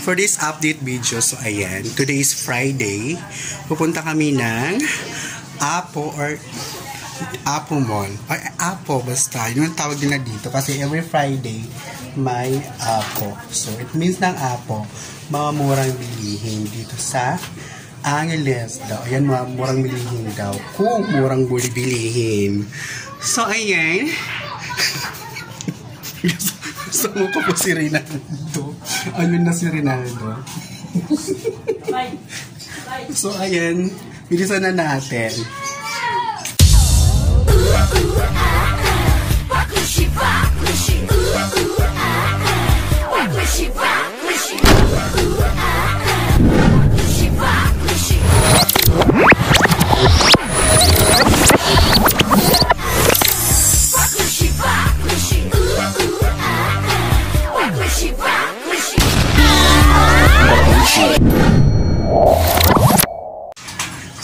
For this update video, so ayan, today is Friday. Pupunta kami ng Apo or Apo Mall. Or Apo, basta. Yun ang tawag nila dito. Kasi every Friday, may Apo. So, it means ng Apo, mga murang bilihin dito sa Angeles daw. Ayan, mga murang bilihin daw. Kung murang bilihin. So, ayan. Gusto mo pa po si Rinaldo. Ayun na si Rinaldo. So, ayan. Bilisan na natin.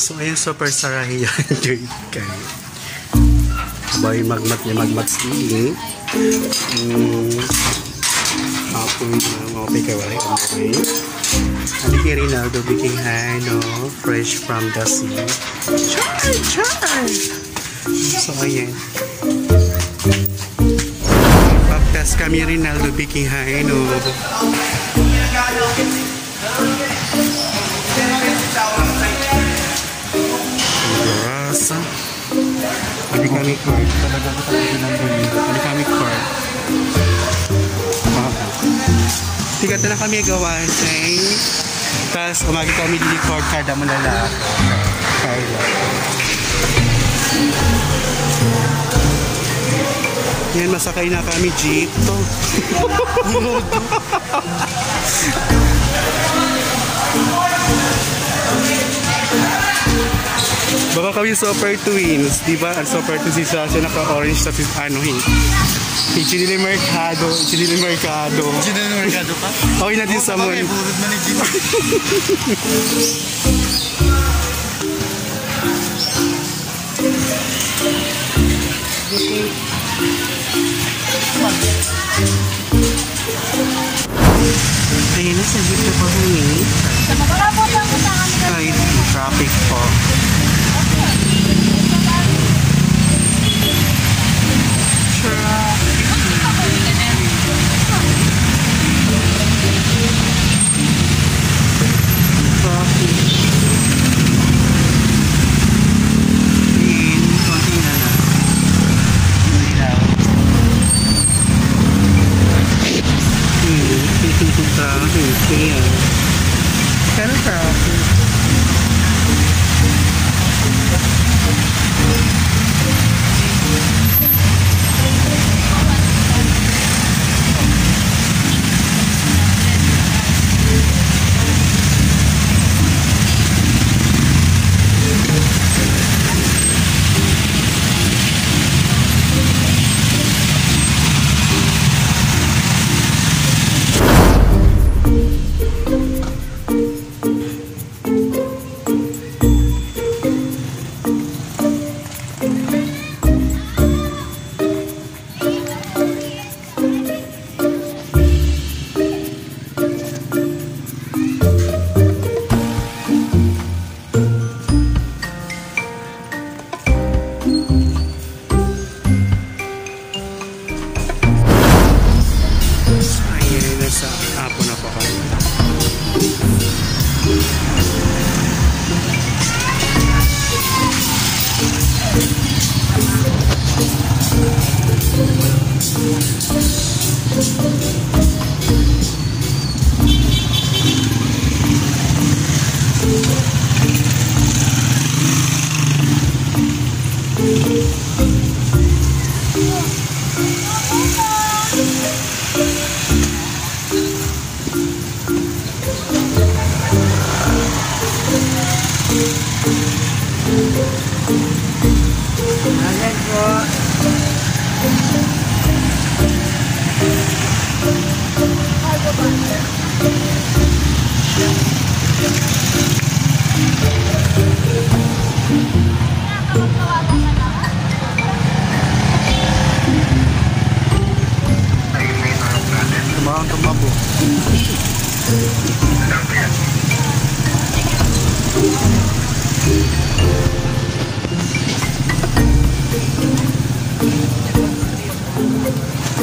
So, ayan, super sarahi yan. Kayo. Sabay magmat sili. Hapon na mga kawalay. Halika Rinaldo, biking no? Fresh from the sea. Char! So, ayan. Baptas kami Rinaldo, biking no? Rasa. Hindi kami card. Talaga ko talaga pinambuli. Hindi kami card. Tigat na kami gawa say. Tapos umagi kami dili card card mo lalaki. Kaya. Yan, masakay na kami jeep to. Baka kami super twins, di ba? Ang super twins si Sasha naka-orange tapos ano Chinili Mercado. Chinili Mercado pa? Okay na din sa mon. Okay, burod man ni Gino. Ayun na, sa jeep na pa humi. Kahit traffic po.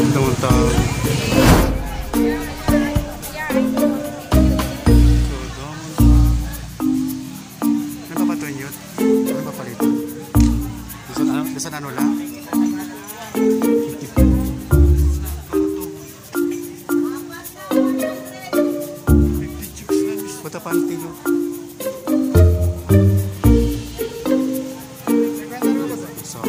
Taon-taon. Ano ba ito yun? Ano ba pala ito? Bisan ano lang? Puta panty yun. So,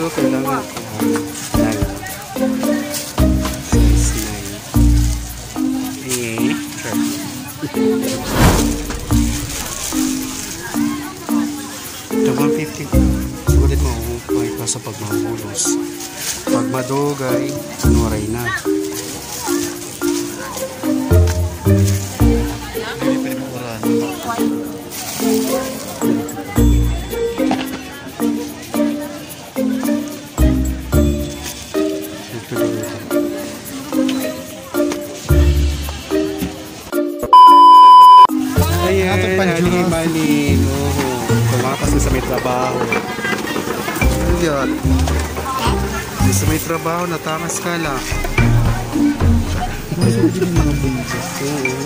pero kailangan Tama 50. Sulit mo may pasa pag mahulos. Pag madugay, anuray na. Ayan, bali. Tumakas na sa may trabaho. Ano yan? Sa may trabaho, natakas ka lang.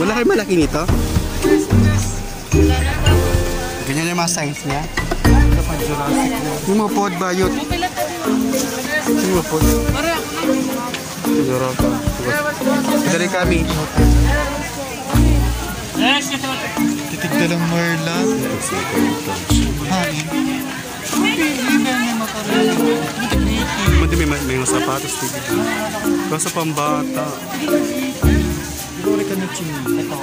Wala kayo malaki nito? Ganyan yung mga size niya? Yung mga pod ba yun? Yung mga pod? Siguro ka. Dari kami. Titigda lang Marla. Hain. May mga sapatos dito. Basta pambata. Ikaw ulit ka na chini. Ito.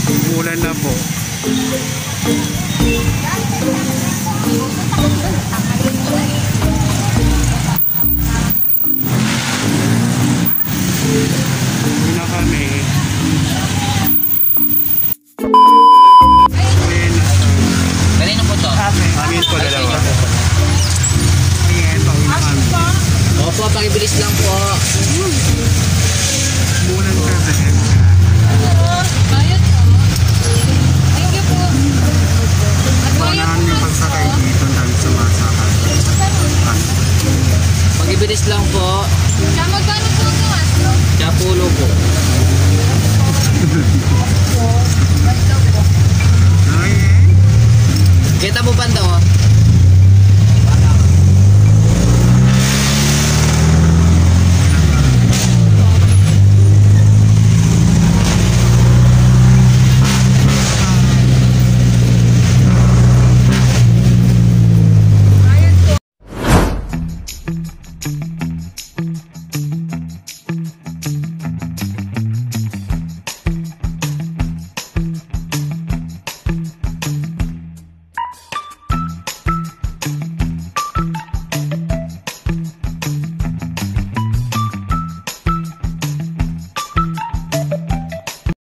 Umulan na po. Uwi na kami. Ayan na. Kanino po to? Amin po dalawa. Ayan, pauwi na kami. Opo, pakibilis lang po. Umulan kasi. Bayad po. Thank you po. At bayad Manahan po. yung pagsakay dito. Ang dami sumasakay. Pakibilis lang po. Siya, magkano po ito, Astro? Chapulo po. Okay. Kita po banda oh.